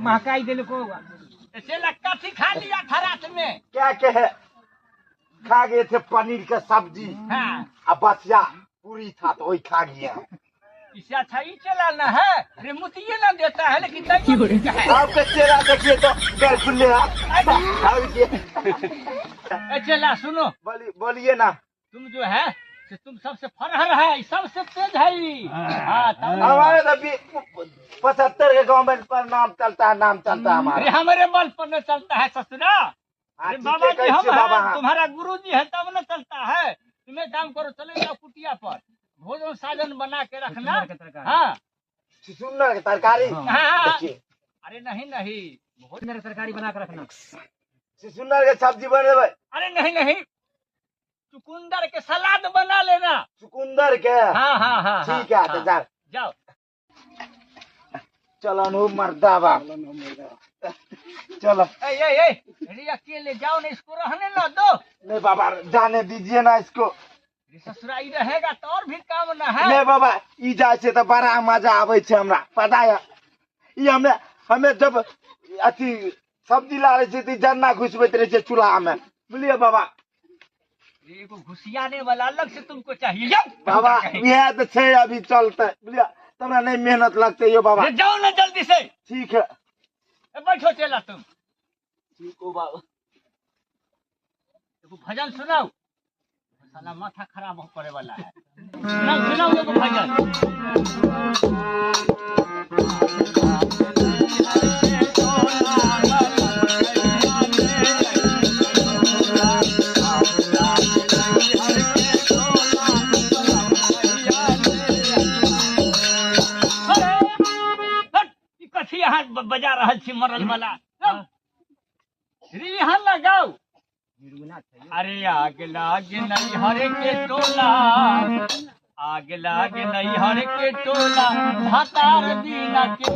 महकाई दिल को कथी खा लिया था रात में? क्या कहे, खा गए थे पनीर का सब्जी। हाँ। अब बचिया पूरी था तो वही खा गया। इससे अच्छा ही चलाना है। अरे मुतिये ना देता है लेकिन तैयार है। आपका चेहरा देखिए तो पैर खुले चला सुनो, बोलिए ना। तुम जो है कि तुम सबसे फरहर है, सबसे तेज है। हाँ, हमारे तो 75 के गवर्नमेंट पर नाम चलता है हमारा। अरे हमारे बल पर न चलता है ससुरा। अरे बाबा जी हम हैं, तुम्हारा गुरु जी है तब न चलता है। तुम्हें काम करो, चले जाओ कुटिया पर, भोजन साजन बना के रखना। हाँ सुंदर की तरकारी। अरे नहीं, बहुत मेरे तरकारी बना के रखना। सुंदर के सब्जी बने। अरे नहीं, चुकुंदर के सलाद बना लेना। चुकुंदर के? हाँ ठीक है। तो जाओ चलो नो मर्दा बाप, चलो। अकेले जाओ ना, इसको रहने न दो। नहीं बाबा जाने दीजिए ना इसको। ससुराई रहेगा तो और भी काम न है। नहीं बाबा ई जाए से तो बड़ा मजा आवे छे हमरा, पता है। ये हमें जब अथी सब्जी ला रहे थे जन्ना घुसबैत रहे छे चूल्हा में, बोलिए बाबा। एगो घुसियाने वाला अलग से तुमको चाहिए। जाओ बाबा यह तो छे अभी चलते, बोलिए तुम्हें नहीं मेहनत लगते यो बाबा। जाओ ना जल्दी से। ठीक है। बैठो चला तुम। ठीक हो बाबा। भजन सुनाओ, साला माथा खराब हो पड़े वाला है। सुनाओ एगो भजन। कथी यहाँ बजा रहा छी मरल वाला। रिहान लगाओ। अरे आग लाग नहीं हरे के टोला, आग लाग नहीं हरे के टोला, भातार दीना के